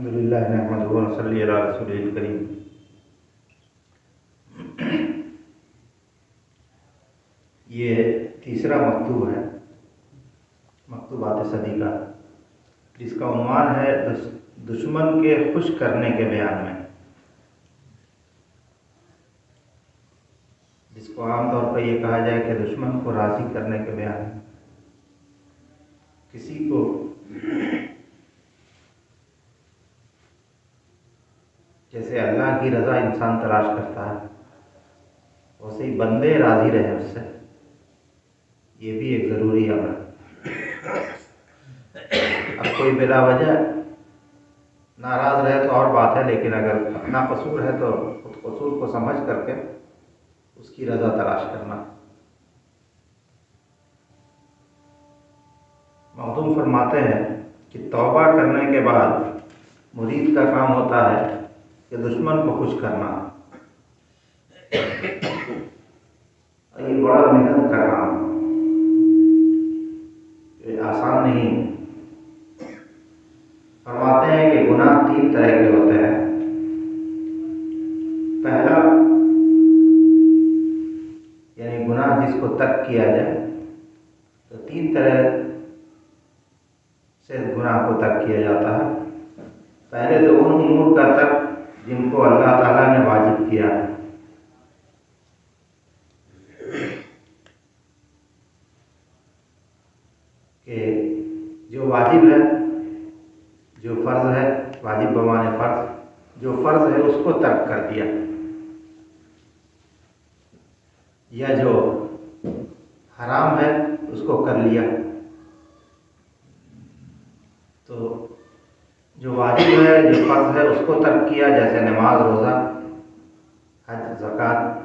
الحمدللہ نحمدہ و نصلی علی رسولہ الکریم۔ یہ تیسرا مکتوب ہے مکتوبات صدی کا، جس کا عنوان ہے دشمن کے خوش کرنے کے بیان میں، جس کو عام طور پر یہ کہا جائے کہ دشمن کو راضی کرنے کے بیان میں۔ کسی کو جیسے اللہ کی رضا انسان تلاش کرتا ہے، ویسے ہی بندے راضی رہے اس سے، یہ بھی ایک ضروری امر ہے۔ اب کوئی بلا وجہ ناراض رہے تو اور بات ہے، لیکن اگر اپنا قصور ہے تو اس قصور کو سمجھ کر کے اس کی رضا تلاش کرنا۔ مخدوم فرماتے ہیں کہ توبہ کرنے کے بعد مرید کا کام ہوتا ہے کہ دشمن کو خوش کرنا، اور یہ بڑا محنت کا کام، یہ آسان نہیں۔ فرماتے ہیں کہ گناہ تین طرح کے ہوتے ہیں۔ پہلا یعنی گناہ جس کو ترک کیا جائے، تو تین طرح سے گناہ کو ترک کیا جاتا ہے۔ پہلے تو ان امور کا ترک جن کو اللہ تعالیٰ نے واجب کیا ہے، کہ جو واجب ہے، جو فرض ہے، واجب بمانے فرض، جو فرض ہے اس کو ترک کر دیا، یا جو حرام ہے اس کو کر لیا۔ تو جو واجب ہے، جو فرض ہے اس کو ترک کیا، جیسے نماز، روزہ، حج، زکوٰۃ،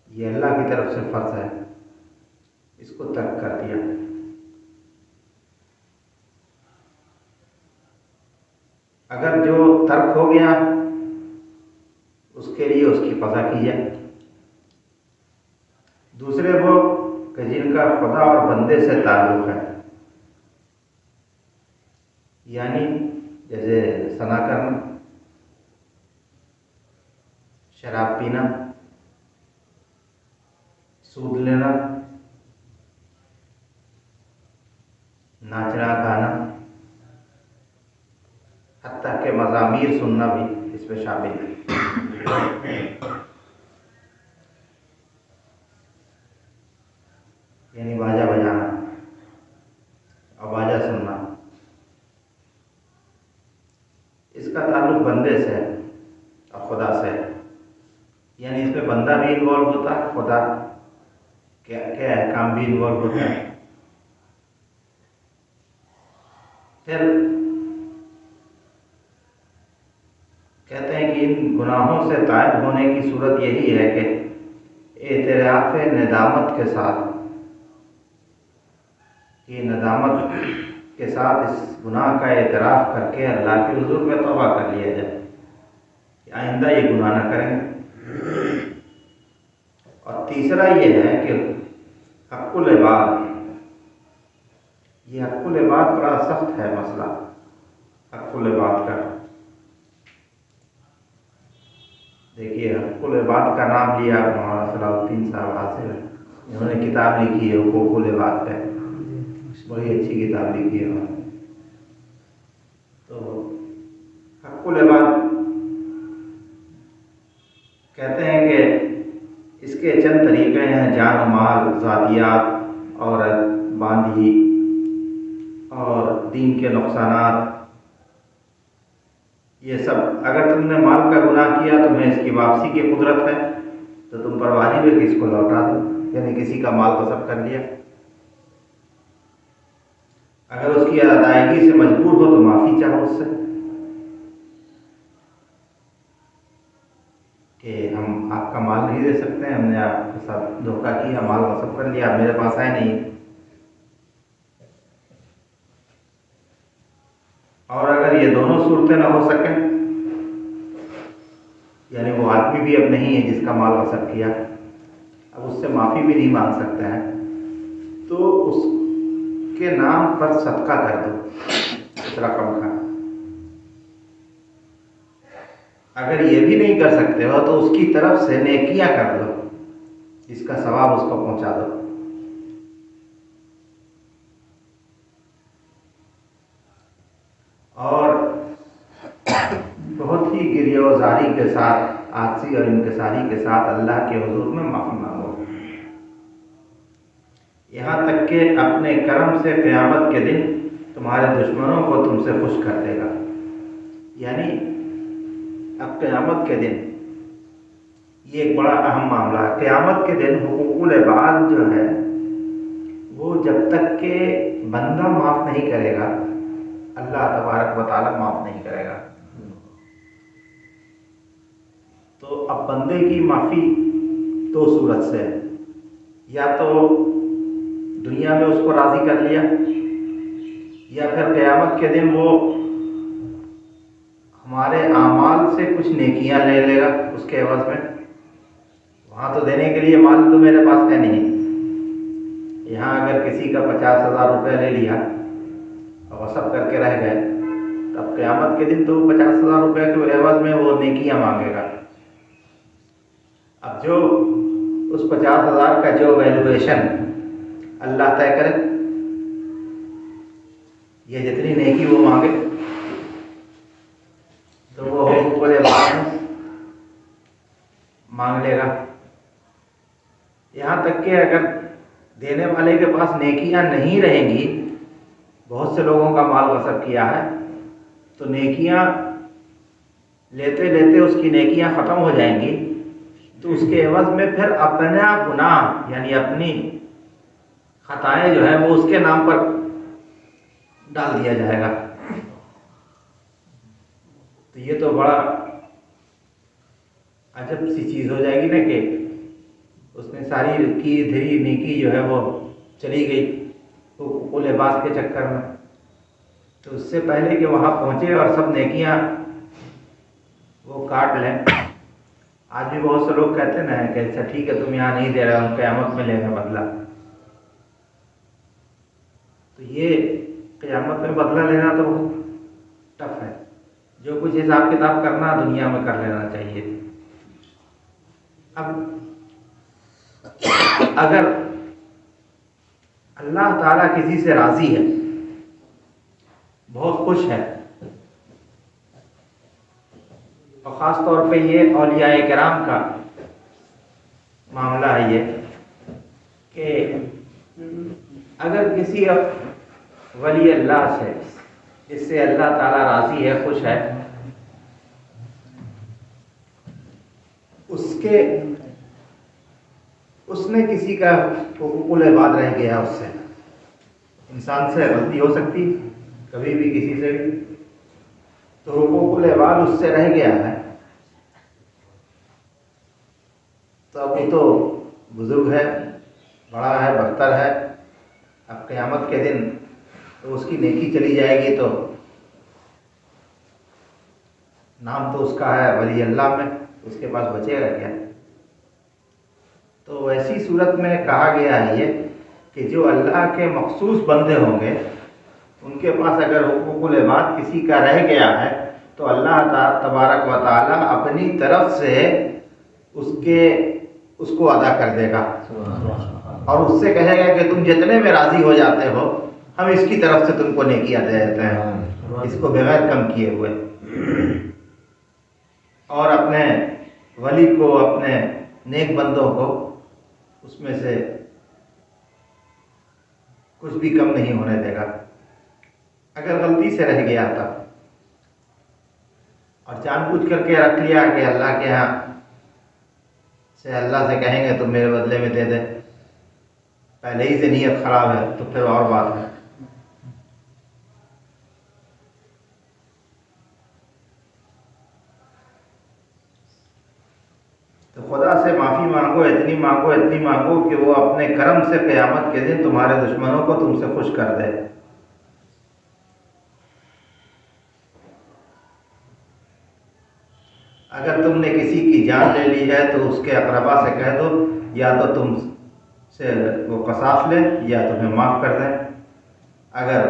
یہ اللہ کی طرف سے فرض ہے، اس کو ترک کر دیا۔ اگر جو ترک ہو گیا اس کے لیے اس کی قضا کی جائے۔ دوسرے وہ کہ جن کا خدا اور بندے سے تعلق ہے، یعنی جیسے زنا کرنا، شراب پینا، سود لینا، ناچنا گانا، حتیٰ کہ مزامیر سننا بھی اس میں شامل ہے، یعنی باجا بجانا اور باجا سننا۔ اس کا تعلق بندے سے ہے اور خدا سے ہے، یعنی اس میں بندہ بھی انوالو ہوتا ہے، خدا کے احکام بھی انوالو ہوتا ہے۔ پھر کہتے ہیں کہ ان گناہوں سے تائب ہونے کی صورت یہی ہے کہ اعتراف ندامت کے ساتھ، یہ ندامت کے ساتھ اس گناہ کا اعتراف کر کے اللہ کے حضور میں توبہ کر لیا جائے کہ آئندہ یہ گناہ نہ کریں گے۔ اور تیسرا یہ ہے کہ حق العباد، یہ حق العباد بڑا سخت ہے مسئلہ، حق العباد کا۔ دیکھیے، حق العباد کا نام لیا مولانا صلاح الدین صاحب حاصل ہے، انہوں نے کتاب لکھی ہے حقوق العباد پہ، بڑی اچھی کتاب لکھی ہے انہوں نے۔ تو حق العباد کہتے ہیں کہ اس کے چند طریقے ہیں: جان و مال، ذاتیات، عورت، باندھی اور دین کے نقصانات، یہ سب۔ اگر تم نے مال کا گناہ کیا، تمہیں اس کی واپسی کی قدرت ہے، تو تم پر واجب ہے کہ اس کو لوٹا دو، یعنی کسی کا مال غصب کر لیا، اگر اس کی ادائیگی سے مجبور ہو تو معافی چاہو اس سے، کہ ہم آپ کا مال نہیں دے سکتے، ہم نے آپ کے ساتھ دھوکہ کیا، مال غصب کر لیا، میرے پاس ہے نہیں۔ اور اگر یہ دونوں صورتیں نہ ہو سکیں، یعنی وہ آدمی بھی اب نہیں ہے جس کا مال غصب کیا، اب اس سے معافی بھی نہیں مانگ سکتے ہیں، تو اس کے نام پر صدقہ کر دو اس رقم کا، اگر یہ بھی نہیں کر سکتے ہو تو اس کی طرف سے نیکیاں کر لو، اس کا ثواب اس کو پہنچا دو۔ اور بہت ہی گریہ و زاری کے ساتھ، عاجزی اور انکساری کے ساتھ اللہ کے حضور میں معافی مانگو، یہاں تک کہ اپنے کرم سے قیامت کے دن تمہارے دشمنوں کو تم سے خوش کر دے گا۔ یعنی اب قیامت کے دن یہ ایک بڑا اہم معاملہ ہے۔ قیامت کے دن حقوق العباد جو ہے وہ جب تک کہ بندہ معاف نہیں کرے گا، اللہ تبارک و تعالیٰ معاف نہیں کرے گا۔ تو اب بندے کی معافی دو صورت سے ہے، یا تو دنیا میں اس کو راضی کر لیا، یا پھر قیامت کے دن وہ ہمارے اعمال سے کچھ نیکیاں لے لے گا اس کے عوض میں۔ وہاں تو دینے کے لیے مال تو میرے پاس ہے نہیں، یہاں اگر کسی کا 50,000 روپے لے لیا اور سب کر کے رہ گئے، تب قیامت کے دن تو 50,000 روپے کے عوض میں وہ نیکیاں مانگے گا۔ اب جو اس 50,000 کا جو ویلیویشن اللہ طے کرے، یہ جتنی نیکی وہ مانگے تو وہ حقوق العباد میں مانگ لے گا۔ یہاں تک کہ اگر دینے والے کے پاس نیکیاں نہیں رہیں گی، بہت سے لوگوں کا مال غصب کیا ہے تو نیکیاں لیتے لیتے اس کی نیکیاں ختم ہو جائیں گی، تو اس کے عوض میں پھر اپنا گناہ یعنی اپنی خطائیں جو ہیں وہ اس کے نام پر ڈال دیا جائے گا۔ تو یہ تو بڑا عجب سی چیز ہو جائے گی نا کہ اس نے ساری کی دھری نیکی جو ہے وہ چلی گئی حقوق العباد کے چکر میں۔ تو اس سے پہلے کہ وہاں پہنچے اور سب نیکیاں وہ کاٹ لیں، آج بھی بہت سے لوگ کہتے نا کہ اچھا ٹھیک ہے تم یہاں نہیں دے رہے، ہم قیامت میں لیں گے بدلہ۔ تو یہ قیامت میں بدلہ لینا تو بہت ٹف ہے۔ جو کچھ حساب کتاب کرنا دنیا میں کر لینا چاہیے۔ اب اگر اللہ تعالیٰ کسی سے راضی ہے، بہت خوش ہے، اور خاص طور پہ یہ اولیاء کرام کا معاملہ ہے یہ کہ اگر کسی ولی اللہ سے جس سے اللہ تعالیٰ راضی ہے، خوش ہے، اس نے کسی کا حقوق العباد رہ گیا، اس سے انسان سے غلطی ہو سکتی کبھی بھی کسی سے بھی، تو حقوق العباد اس سے رہ گیا ہے، تو اب وہ تو بزرگ ہے، بڑا ہے، برتر ہے، اب قیامت کے دن تو اس کی نیکی چلی جائے گی تو نام تو اس کا ہے ولی اللہ میں، اس کے پاس بچے گا کیا؟ تو ایسی صورت میں کہا گیا ہے یہ کہ جو اللہ کے مخصوص بندے ہوں گے، ان کے پاس اگر حقوق العباد کسی کا رہ گیا ہے تو اللہ تبارک و تعالیٰ اپنی طرف سے اس کو ادا کر دے گا، اور اس سے کہے گا کہ تم جتنے میں راضی ہو جاتے ہو ہم اس کی طرف سے تم کو نیکیاں دے دیتے ہیں، اس کو بغیر کم کیے ہوئے۔ اور اپنے ولی کو، اپنے نیک بندوں کو اس میں سے کچھ بھی کم نہیں ہونے دے گا، اگر غلطی سے رہ گیا تھا اور جان بوجھ کر کے رکھ لیا کہ اللہ کے ہاں سے اللہ سے کہیں گے تم میرے بدلے میں دے دے، پہلے ہی سے نیت خراب ہے تو پھر اور بات ہے۔ تو خدا سے معافی مانگو، اتنی مانگو، اتنی مانگو کہ وہ اپنے کرم سے قیامت کے دن تمہارے دشمنوں کو تم سے خوش کر دے۔ اگر تم نے کسی کی جان لے لی ہے تو اس کے اقربا سے کہہ دو یا تو تم سے وہ قصاص لے یا تمہیں معاف کر دیں۔ اگر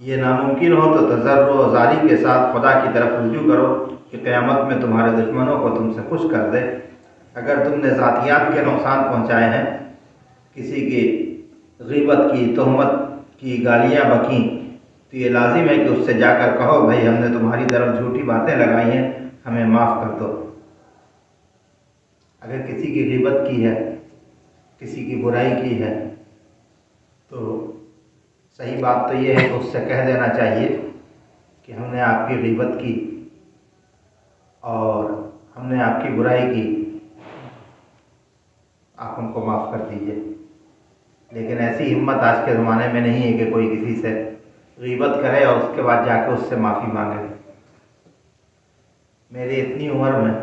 یہ ناممکن ہو تو تضرع و زاری کے ساتھ خدا کی طرف رجوع کرو کہ قیامت میں تمہارے دشمنوں کو تم سے خوش کر دے۔ اگر تم نے ذاتیات کے نقصان پہنچائے ہیں، کسی کی غیبت کی، تہمت کی، گالیاں بکیں، تو یہ لازم ہے کہ اس سے جا کر کہو بھائی ہم نے تمہاری طرف جھوٹی باتیں لگائی ہیں، ہمیں معاف کر دو۔ اگر کسی کی غیبت کی ہے، کسی کی برائی کی ہے، تو صحیح بات تو یہ ہے کہ اس سے کہہ دینا چاہیے کہ ہم نے آپ کی غیبت کی اور ہم نے آپ کی برائی کی، آپ ہم کو معاف کر دیجیے۔ لیکن ایسی ہمت آج کے زمانے میں نہیں ہے کہ کوئی کسی سے غیبت کرے اور اس کے بعد جا کے اس سے معافی مانگے۔ میری اتنی عمر میں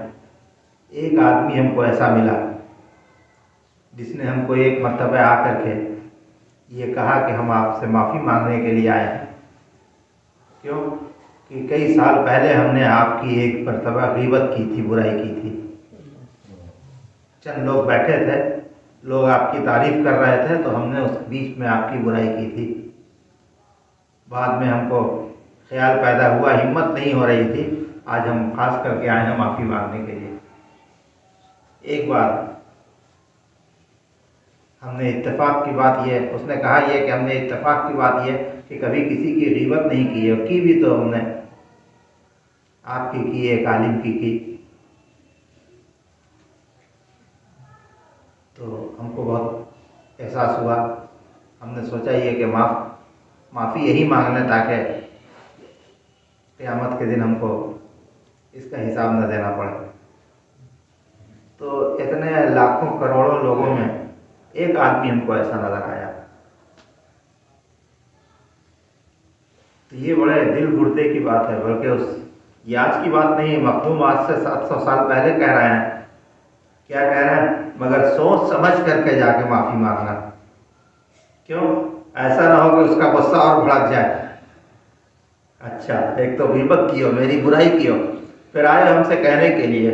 ایک آدمی ہم کو ایسا ملا جس نے ہم کو ایک مرتبہ آ کر کے یہ کہا کہ ہم آپ سے معافی مانگنے کے لیے آئے ہیں۔ کیوں کہ کئی سال پہلے ہم نے آپ کی ایک مرتبہ غیبت کی تھی، برائی کی تھی۔ چند لوگ بیٹھے تھے، لوگ آپ کی تعریف کر رہے تھے، تو ہم نے اس بیچ میں آپ کی برائی کی تھی۔ بعد میں ہم کو خیال پیدا ہوا، ہمت نہیں ہو رہی تھی، آج ہم خاص کر کے آئے ہیں معافی مانگنے کے لیے۔ ایک بار ہم نے اتفاق کی بات یہ، اس نے کہا یہ کہ ہم نے اتفاق کی بات یہ کہ کبھی کسی کی غیبت نہیں کی ہے، اور کی بھی تو ہم نے آپ کی ایک عالم کی۔ تو ہم کو بہت احساس ہوا، ہم نے سوچا یہ کہ معافی یہی مانگ لیں تاکہ قیامت کے دن ہم کو اس کا حساب نہ دینا پڑے۔ تو اتنے لاکھوں کروڑوں لوگوں میں ایک آدمی ہم کو ایسا نظر آیا۔ تو یہ بڑے دل گردے کی بات ہے، بلکہ یہ آج کی بات نہیں، مخدوم آج سے 700 سال پہلے کہہ رہے ہیں۔ کیا کہہ رہے ہیں؟ مگر سوچ سمجھ کر کے جا کے معافی مانگنا۔ کیوں؟ ایسا نہ ہو کہ اس کا غصہ اور بھڑک جائے۔ اچھا، ایک تو غیبت کی ہو، میری برائی کی ہو، پھر آئے ہم سے کہنے کے لیے،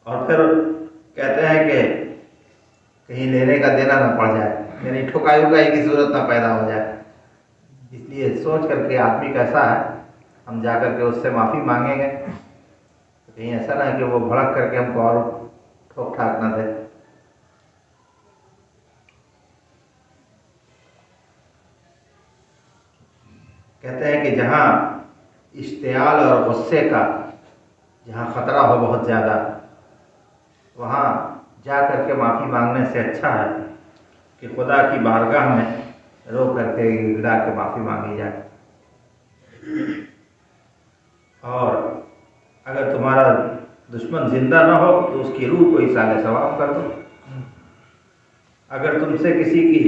اور پھر کہتے ہیں کہ کہیں لینے کا دینا نہ پڑ جائے، یعنی ٹھکائی وکائی کی صورت نہ پیدا ہو جائے۔ اس لیے سوچ کر کے آدمی کیسا ہے، ہم جا کر کے اس سے معافی مانگیں گے، کہیں ایسا نہ ہے کہ وہ بھڑک کر کے ہم کو اور ٹھوک ٹھاک نہ دے۔ کہتے ہیں کہ جہاں اشتعال اور غصے کا جہاں خطرہ ہو بہت زیادہ، وہاں جا کر کے معافی مانگنے سے اچھا ہے کہ خدا کی بارگاہ میں رو کر کے گڑا کے معافی مانگی جائے۔ اور اگر تمہارا دشمن زندہ نہ ہو تو اس کی روح کو ایصال ثواب کر دو۔ اگر تم سے کسی کی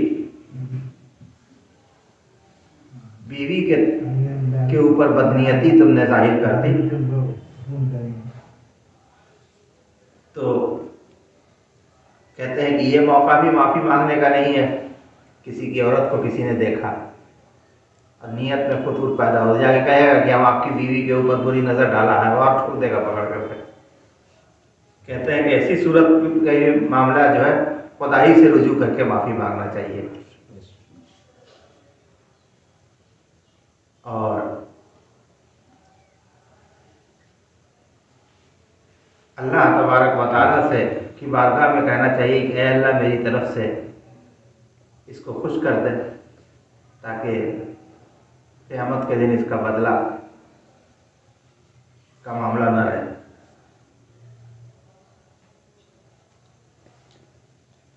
بیوی کے اوپر بدنیتی تم نے ظاہر کر دی، تو کہتے ہیں کہ یہ موقع بھی معافی مانگنے کا نہیں ہے۔ کسی کی عورت کو کسی نے دیکھا اور نیت میں فتور پیدا ہو جائے، کہے گا کہ ہم آپ کی بیوی کے اوپر بری نظر ڈالا ہے، وہ آپ ٹھوک دے گا پکڑ کر کے۔ کہتے ہیں کہ ایسی صورت کا یہ معاملہ جو ہے خدا ہی سے رجوع کر کے معافی مانگنا چاہیے۔ اور اللہ تبارک و تعالیٰ سے کی بارگاہ میں کہنا چاہیے کہ اے اللہ میری طرف سے اس کو خوش کر دے، تاکہ قیامت کے دن اس کا بدلہ کا معاملہ نہ رہے۔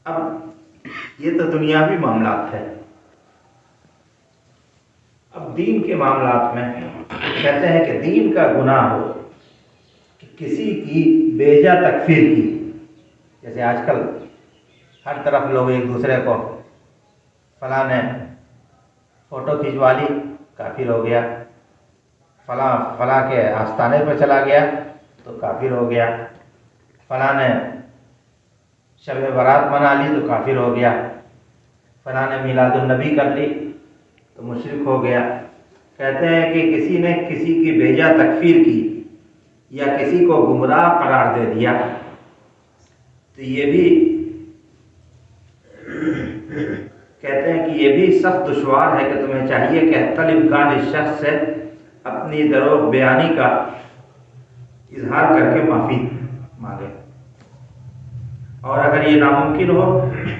اب یہ تو دنیاوی معاملات ہے، اب دین کے معاملات میں کہتے ہیں کہ دین کا گناہ ہو کہ کسی کی بیجا تکفیر کی، جیسے آج کل ہر طرف لوگ ایک دوسرے کو فلاں نے فوٹو کھنچوا لی کافر ہو گیا، فلاں کے آستانے پہ چلا گیا تو کافر ہو گیا، فلاں نے شب برات منا لی تو کافر ہو گیا، فلاں نے میلاد النبی کر لی تو مشرک ہو گیا۔ کہتے ہیں کہ کسی نے کسی کی بیجا تکفیر کی یا کسی کو گمراہ قرار دے دیا تو یہ بھی کہتے ہیں کہ کہ یہ بھی سخت دشوار ہے کہ تمہیں چاہیے کہ حتی الامکان اس شخص سے اپنی دروغ بیانی کا اظہار کر کے معافی مانگے، اور اگر یہ ناممکن ہو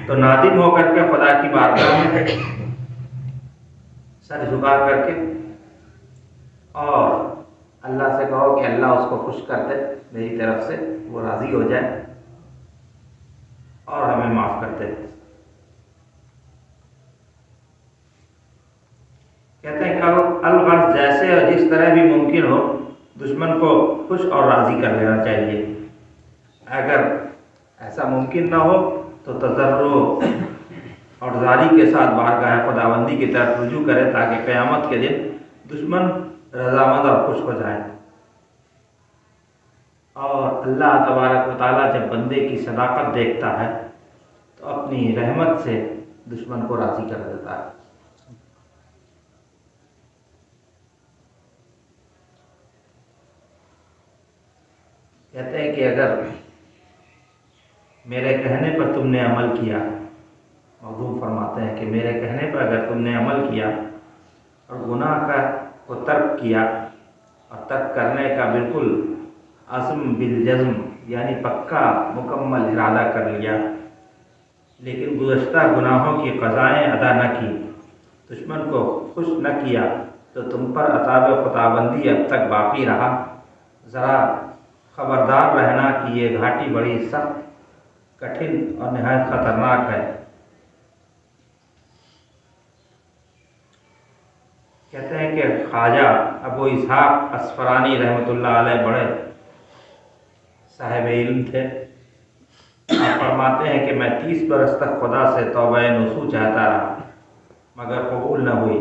تو نادم ہو کر کے خدا کی بارگاہ میں سر جھکا کر کے اور اللہ سے کہو کہ اللہ اس کو خوش کر دے میری طرف سے، وہ راضی ہو جائے اور ہمیں معاف کر دے۔ کہتے ہیں کہ الغرض جیسے اور جس طرح بھی ممکن ہو دشمن کو خوش اور راضی کر لینا چاہیے۔ اگر ایسا ممکن نہ ہو تو تضرع اور زاری کے ساتھ بارگاہ خداوندی کی طرف رجوع کرے تاکہ قیامت کے دن دشمن رضامند اور خوش ہو جائے۔ اور اللہ تبارک و تعالیٰ جب بندے کی صداقت دیکھتا ہے تو اپنی رحمت سے دشمن کو راضی کر دیتا ہے۔ کہتے ہیں کہ اگر میرے کہنے پر تم نے عمل کیا، مخدوم فرماتے ہیں کہ میرے کہنے پر اگر تم نے عمل کیا اور گناہ کو ترک کیا اور ترک کرنے کا بالکل عزم بالجزم یعنی پکا مکمل ارادہ کر لیا، لیکن گزشتہ گناہوں کی قضائیں ادا نہ کی، دشمن کو خوش نہ کیا، تو تم پر عذاب خداوندی اب تک باقی رہا۔ ذرا خبردار رہنا کہ یہ گھاٹی بڑی سخت، کٹھن اور نہایت خطرناک ہے۔ کہتے ہیں کہ خواجہ ابو اسحاق اصفہانی رحمۃ اللہ علیہ بڑے صاحب علم تھے۔ آپ فرماتے ہیں کہ میں 30 برس تک خدا سے توبہ نصوح چاہتا رہا مگر قبول نہ ہوئی۔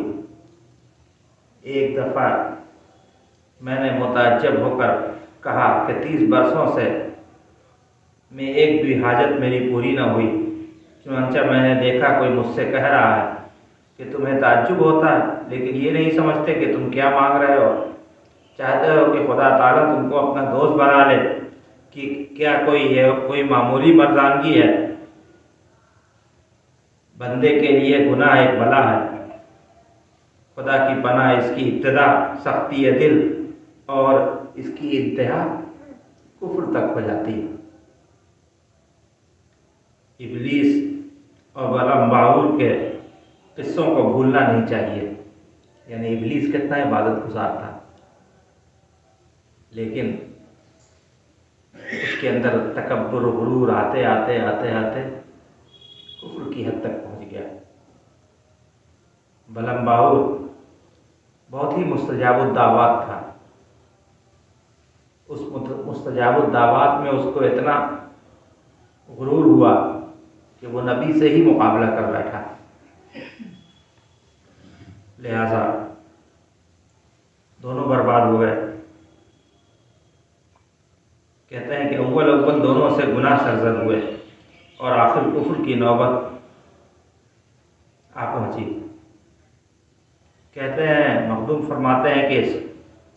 ایک دفعہ میں نے متعجب ہو کر کہا کہ 30 برسوں سے میں ایک بھی حاجت میری پوری نہ ہوئی، چنانچہ میں نے دیکھا کوئی مجھ سے کہہ رہا ہے کہ تمہیں تعجب ہوتا ہے لیکن یہ نہیں سمجھتے کہ تم کیا مانگ رہے ہو، چاہتے ہو کہ خدا تعالیٰ تم کو اپنا دوست بنا لے کہ کیا کوئی معمولی مردانگی ہے؟ بندے کے لیے گناہ ایک بلا ہے، خدا کی پناہ اس کی ابتدا سختی دل اور اس کی انتہا کفر تک ہو جاتی ہے۔ ابلیس اور بالام باور کے قصوں کو بھولنا نہیں چاہیے، یعنی ابلیس کتنا عبادت گزار تھا لیکن اس کے اندر تکبر و غرور آتے آتے کفر کی حد تک پہنچ گیا۔ بالام باور بہت ہی مستجاب الدعوات تھا، اس مستجاب الدعوات میں اس کو اتنا غرور ہوا کہ وہ نبی سے ہی مقابلہ کر بیٹھا، لہذا دونوں برباد ہو گئے۔ کہتے ہیں کہ اول دونوں سے گناہ سرزد ہوئے اور آخر کفر کی نوبت آ پہنچی۔ کہتے ہیں مخدوم فرماتے ہیں کہ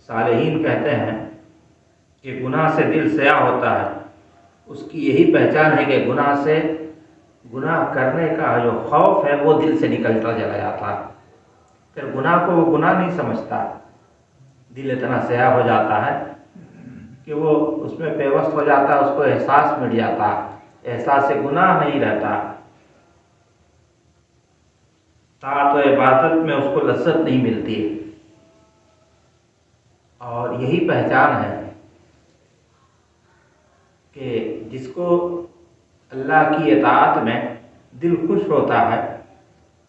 صالحین کہتے ہیں کہ گناہ سے دل سیاہ ہوتا ہے، اس کی یہی پہچان ہے کہ گناہ کرنے کا جو خوف ہے وہ دل سے نکلتا چلا جاتا ہے، پھر گناہ کو وہ گناہ نہیں سمجھتا، دل اتنا سیاہ ہو جاتا ہے کہ وہ اس میں پیوست ہو جاتا ہے، اس کو احساس مٹ جاتا، احساس گناہ نہیں رہتا، طاعت و عبادت میں اس کو لذت نہیں ملتی، اور یہی پہچان ہے کہ جس کو اللہ کی اطاعت میں دل خوش ہوتا ہے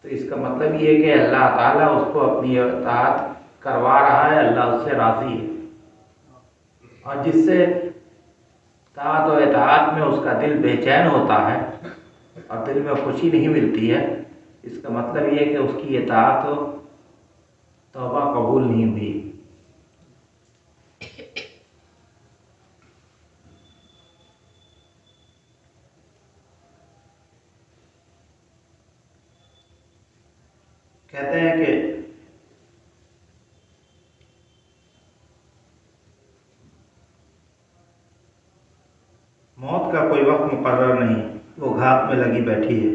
تو اس کا مطلب یہ ہے کہ اللہ تعالیٰ اس کو اپنی اطاعت کروا رہا ہے، اللہ اس سے راضی ہے، اور جس سے طاعت و اطاعت میں اس کا دل بے چین ہوتا ہے اور دل میں خوشی نہیں ملتی ہے، اس کا مطلب یہ ہے کہ اس کی اطاعت و توبہ قبول نہیں ہوئی۔ کہتے ہیں کہ موت کا کوئی وقت مقرر نہیں، وہ گھات میں لگی بیٹھی ہے۔